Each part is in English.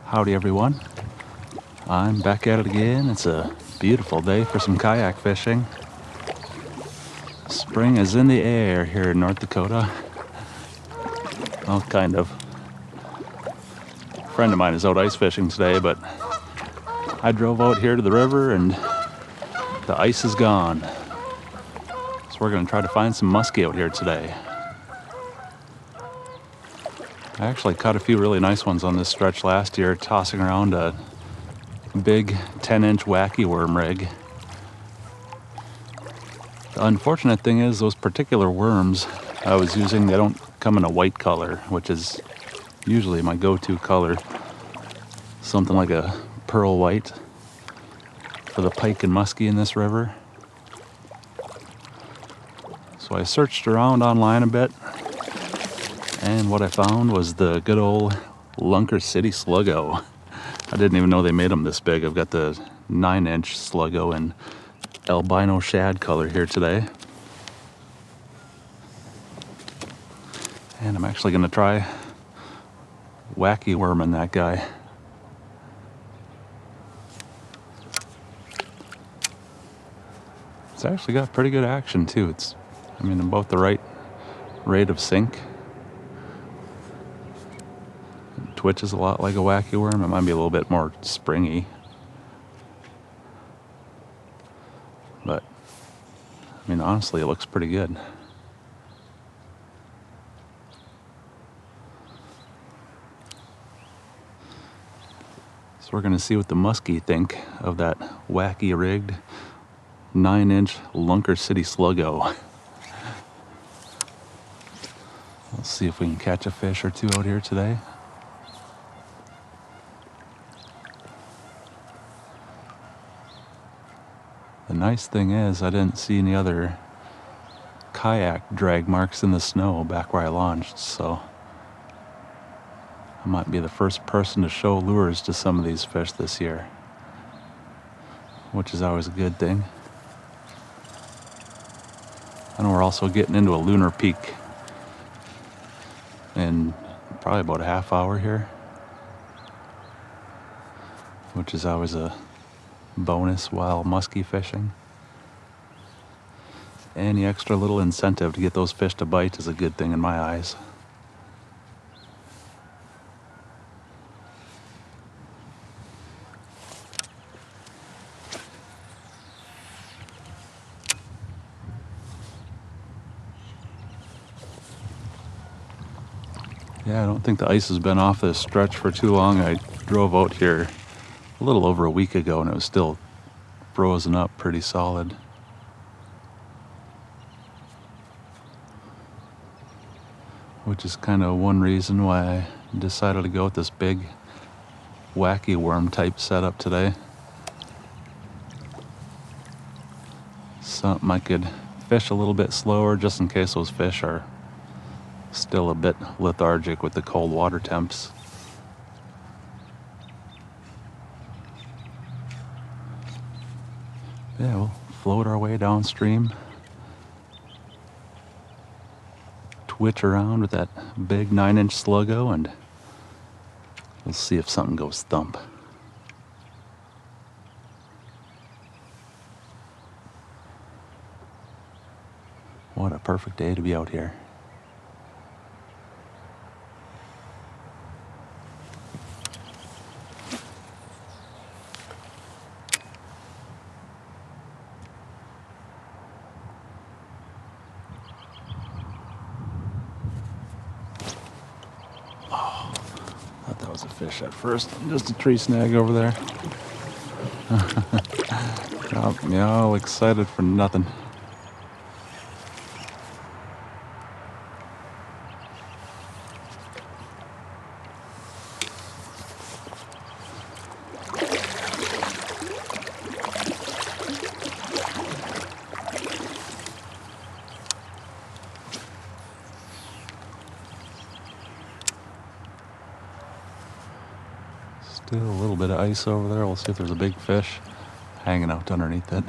Howdy everyone, I'm back at it again. It's a beautiful day for some kayak fishing. Spring is in the air here in North Dakota. Well, kind of. A friend of mine is out ice fishing today, but I drove out here to the river and the ice is gone. So we're going to try to find some musky out here today. I actually caught a few really nice ones on this stretch last year, tossing around a big 10-inch wacky worm rig. The unfortunate thing is those particular worms I was using, they don't come in a white color, which is usually my go-to color. Something like a pearl white for the pike and musky in this river. So I searched around online a bit, and what I found was the good old Lunker City Slug-Go. I didn't even know they made them this big. I've got the 9-inch Slug-Go in albino shad color here today. And I'm actually going to try wacky worming that guy. It's actually got pretty good action too. It's, about the right rate of sink. It twitches a lot like a wacky worm. It might be a little bit more springy. But, honestly, it looks pretty good. So we're going to see what the muskie think of that wacky rigged 9-inch Lunker City Slug-Go. We'll see if we can catch a fish or two out here today. The nice thing is I didn't see any other kayak drag marks in the snow back where I launched, so I might be the first person to show lures to some of these fish this year, which is always a good thing. And we're also getting into a lunar peak in probably about a half hour here, which is always a bonus while musky fishing. Any extra little incentive to get those fish to bite is a good thing in my eyes. Yeah, I don't think the ice has been off this stretch for too long. I drove out here a little over a week ago and it was still frozen up pretty solid. Which is kind of one reason why I decided to go with this big wacky worm type setup today. Something I could fish a little bit slower just in case those fish are still a bit lethargic with the cold water temps. Yeah, we'll float our way downstream, twitch around with that big 9-inch Slug-Go, and we'll see if something goes thump. What a perfect day to be out here. That was a fish at first, just a tree snag over there. Got me all excited for nothing. Still a little bit of ice over there. We'll see if there's a big fish hanging out underneath it.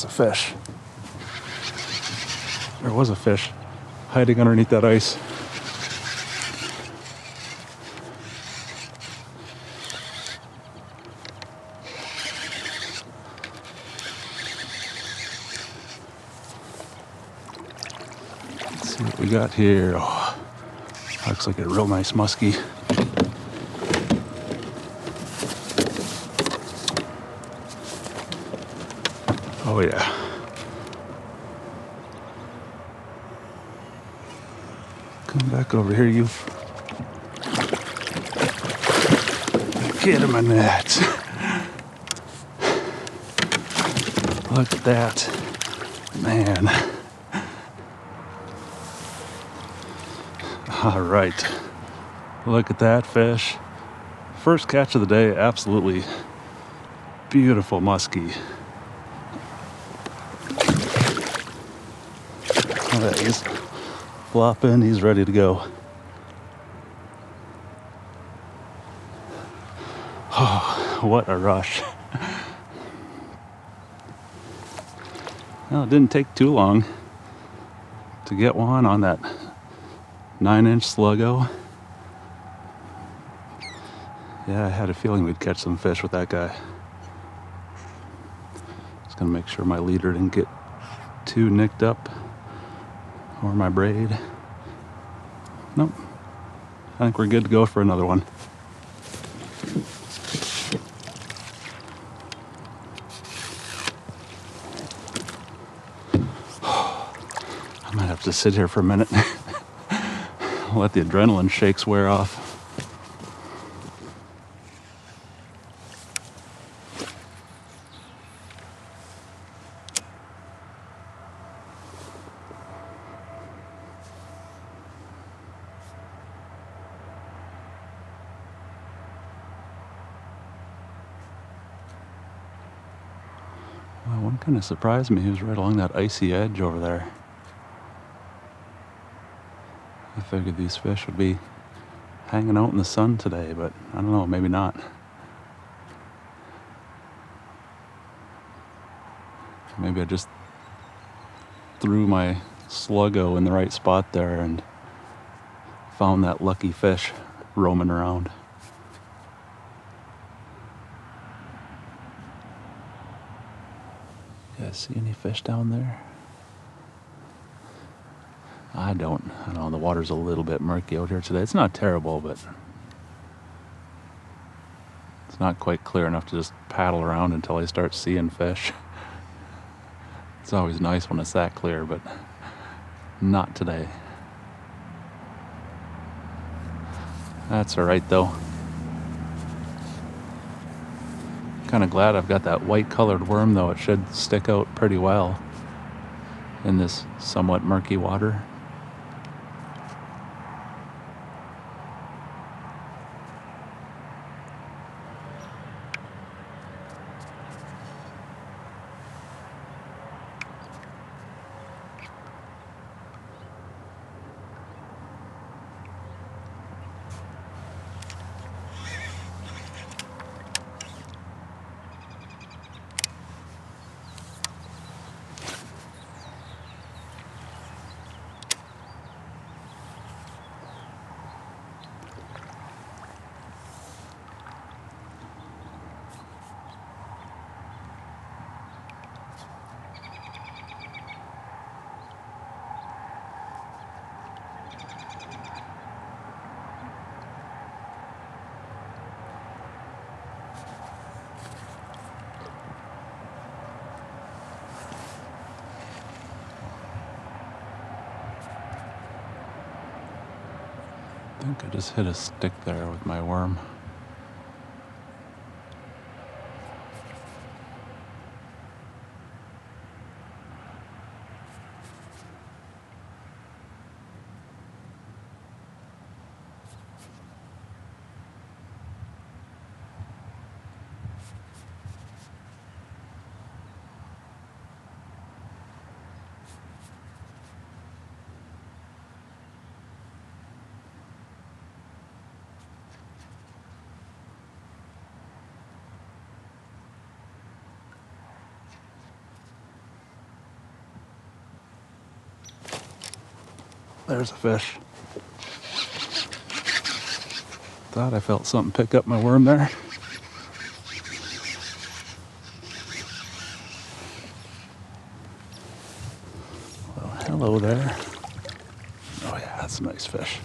that's a fish. There was a fish hiding underneath that ice. Let's see what we got here. Oh, looks like a real nice musky. Oh yeah. Come back over here, you. Get him in that. Look at that. Man. All right. Look at that fish. First catch of the day, absolutely beautiful musky. All right, he's flopping, he's ready to go. Oh, what a rush. Well, it didn't take too long to get one on that 9-inch Slug-Go. Yeah, I had a feeling we'd catch some fish with that guy. Just gonna make sure my leader didn't get too nicked up, or my braid. Nope. I think we're good to go for another one. I might have to sit here for a minute. Let the adrenaline shakes wear off. Well, one kind of surprised me. He was right along that icy edge over there. I figured these fish would be hanging out in the sun today, but I don't know, maybe not. Maybe I just threw my Slug-Go in the right spot there and found that lucky fish roaming around. You guys see any fish down there? I don't know, the water's a little bit murky out here today. It's not terrible, but it's not quite clear enough to just paddle around until I start seeing fish. It's always nice when it's that clear, but not today. That's all right though. Kind of glad I've got that white colored worm though. It should stick out pretty well in this somewhat murky water. I think I just hit a stick there with my worm. there's a fish. Thought I felt something pick up my worm there. Well, hello there. Oh yeah, that's a nice fish.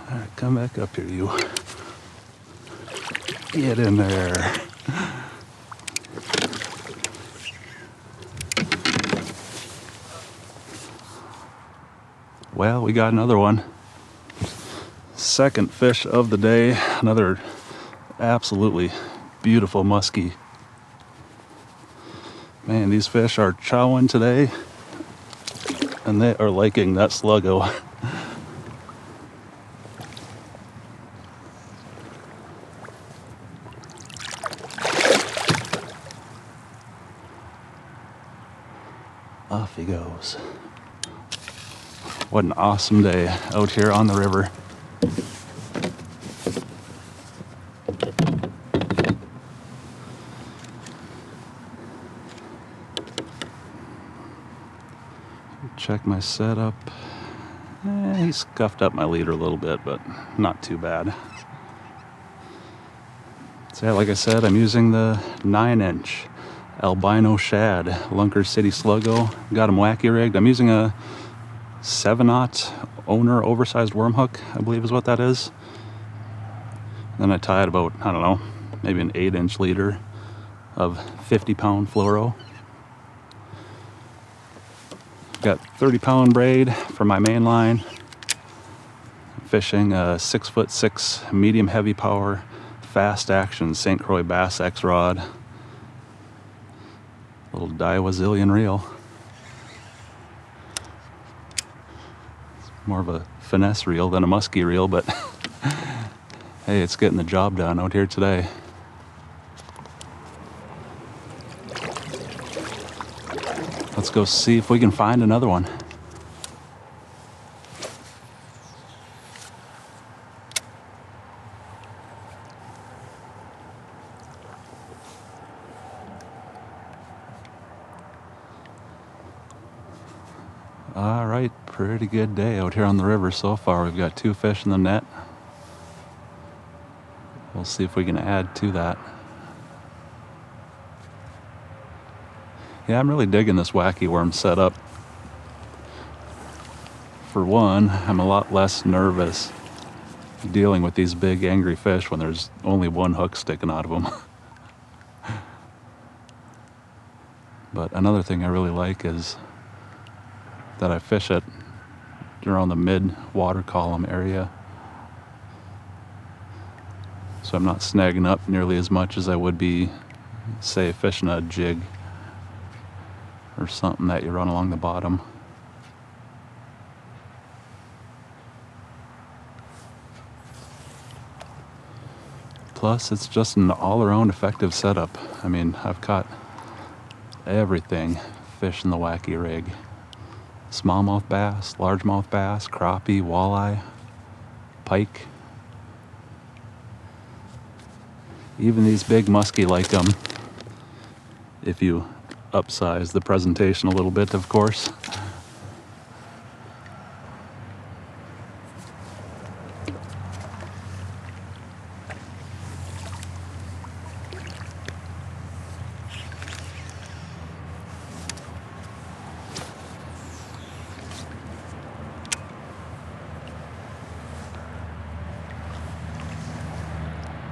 All right, come back up here, you. Get in there. Well, we got another one. Second fish of the day. Another absolutely beautiful musky. Man, these fish are chowing today, and they are liking that Slug-Go. Off he goes. What an awesome day out here on the river. Check my setup. He scuffed up my leader a little bit, but not too bad. So yeah, like I said, I'm using the 9-inch albino shad Lunker City Slug-Go. Got him wacky rigged. I'm using a 7/0 owner oversized worm hook, I believe is what that is. Then I tied about, I don't know, maybe an 8-inch leader of 50-pound fluoro. Got 30-pound braid for my main line. Fishing a 6'6" medium heavy power fast action St. Croix Bass X rod. Little Daiwa reel. It's more of a finesse reel than a musky reel, but hey, it's getting the job done out here today. Let's go see if we can find another one. All right, pretty good day out here on the river so far. We've got 2 fish in the net. We'll see if we can add to that. Yeah, I'm really digging this wacky worm setup. For one, I'm a lot less nervous dealing with these big angry fish when there's only one hook sticking out of them. But another thing I really like is that I fish it around the mid water column area. So I'm not snagging up nearly as much as I would be, say, fishing a jig or something that you run along the bottom. Plus, it's just an all-around effective setup. I mean, I've caught everything fish in the wacky rig. Smallmouth bass, largemouth bass, crappie, walleye, pike. Even these big musky like them, if you upsize the presentation a little bit, of course.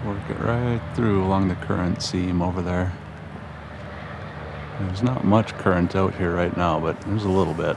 Work it right through along the current seam over there. There's not much current out here right now, but there's a little bit.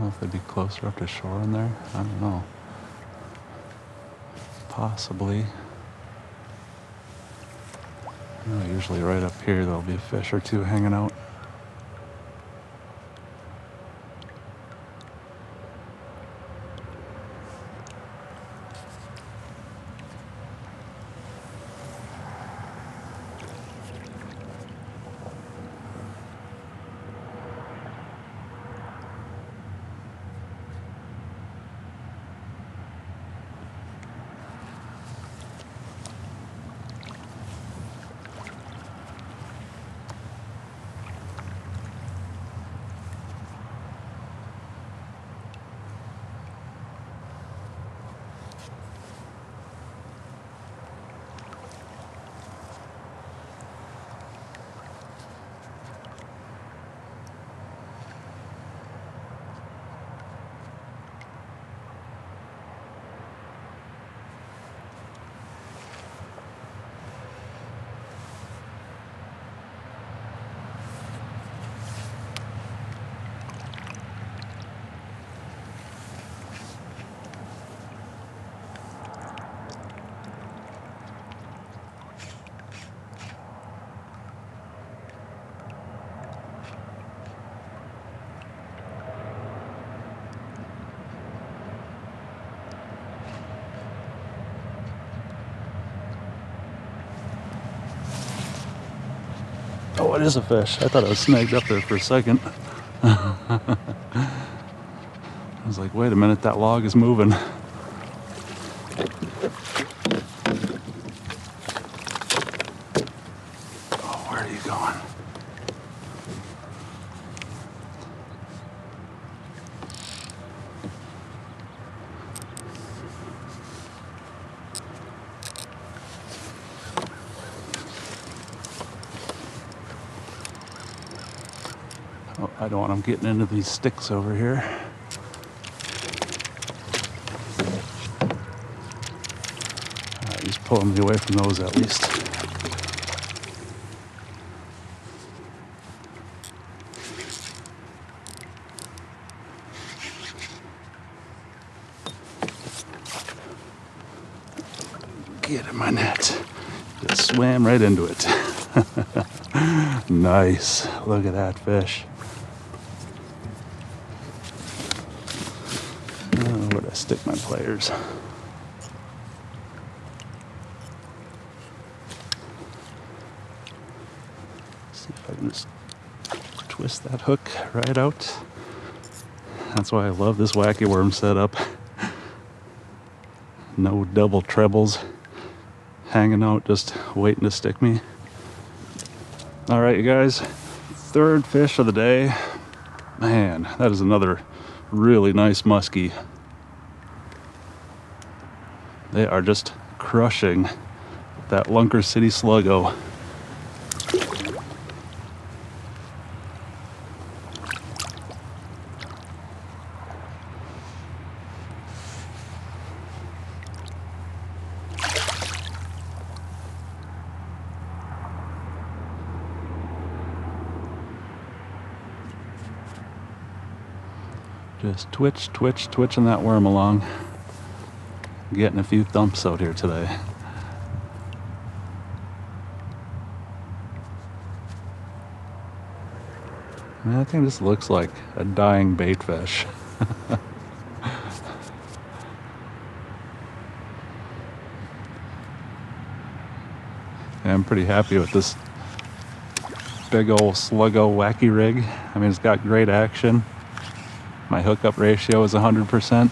know if they'd be closer up to shore in there. I don't know. Possibly. Usually right up here there'll be a fish or two hanging out. Oh, it is a fish. I thought I was snagged up there for a second. I was like, wait a minute, that log is moving. Oh, where are you going? Oh, I don't want them getting into these sticks over here. He's pulling me away from those at least. Get in my net. Just swam right into it. Nice. Look at that fish. Where'd I stick my pliers? See if I can just twist that hook right out. That's why I love this wacky worm setup. No double trebles hanging out, just waiting to stick me. All right, you guys, third fish of the day. Man, that is another really nice musky. They are just crushing that Lunker City Slug-Go. Just twitching that worm along. Getting a few thumps out here today. Man, I think this looks like a dying bait fish. And I'm pretty happy with this big old Slug-Go wacky rig. I mean, it's got great action. My hookup ratio is 100%.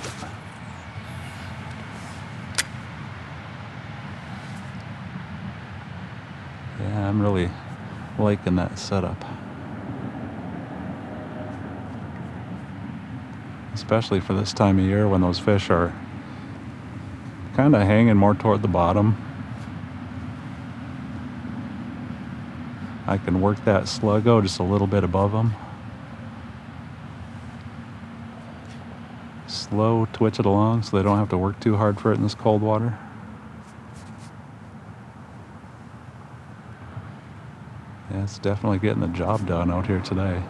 Yeah, I'm really liking that setup. Especially for this time of year when those fish are kind of hanging more toward the bottom. I can work that Slug-Go just a little bit above them. Slow twitch it along so they don't have to work too hard for it in this cold water. Yeah, it's definitely getting the job done out here today.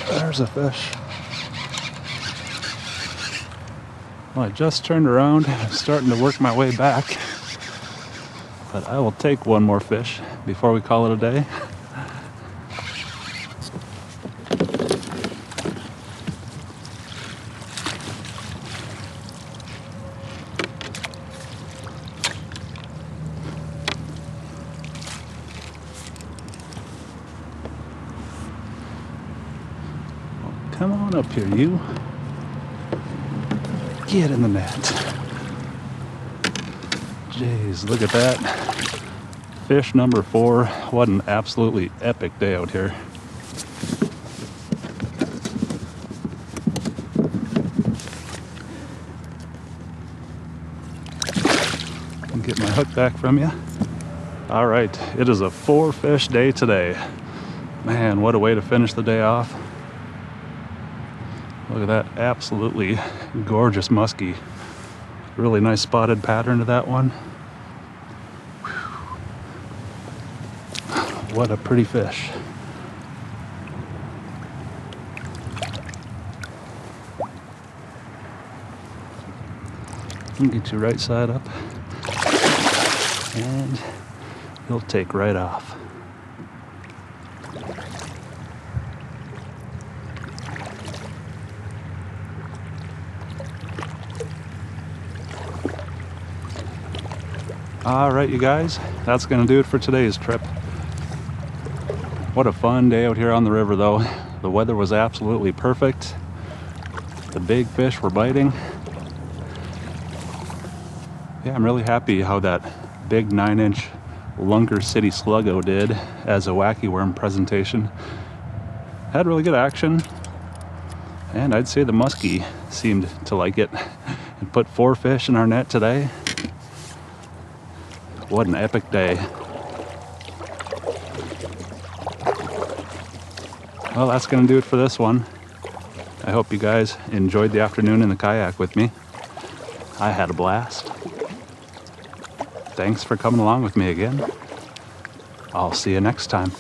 There's a fish. Well, I just turned around. I'm starting to work my way back. But I will take one more fish before we call it a day. Come on up here, you. Get in the net. Jeez, look at that. Fish number 4. What an absolutely epic day out here. I'll get my hook back from you. All right, it is a 4-fish day today. Man, what a way to finish the day off. Look at that absolutely gorgeous musky. Really nice spotted pattern to that one. Whew. What a pretty fish. I'll get you right side up. And he'll take right off. All right, you guys, that's gonna do it for today's trip. What a fun day out here on the river though. The weather was absolutely perfect. The big fish were biting. Yeah, I'm really happy how that big 9-inch Lunker City Slug-Go did as a wacky worm presentation. Had really good action. And I'd say the musky seemed to like it and put 4 fish in our net today. What an epic day. Well, that's going to do it for this one. I hope you guys enjoyed the afternoon in the kayak with me. I had a blast. Thanks for coming along with me again. I'll see you next time.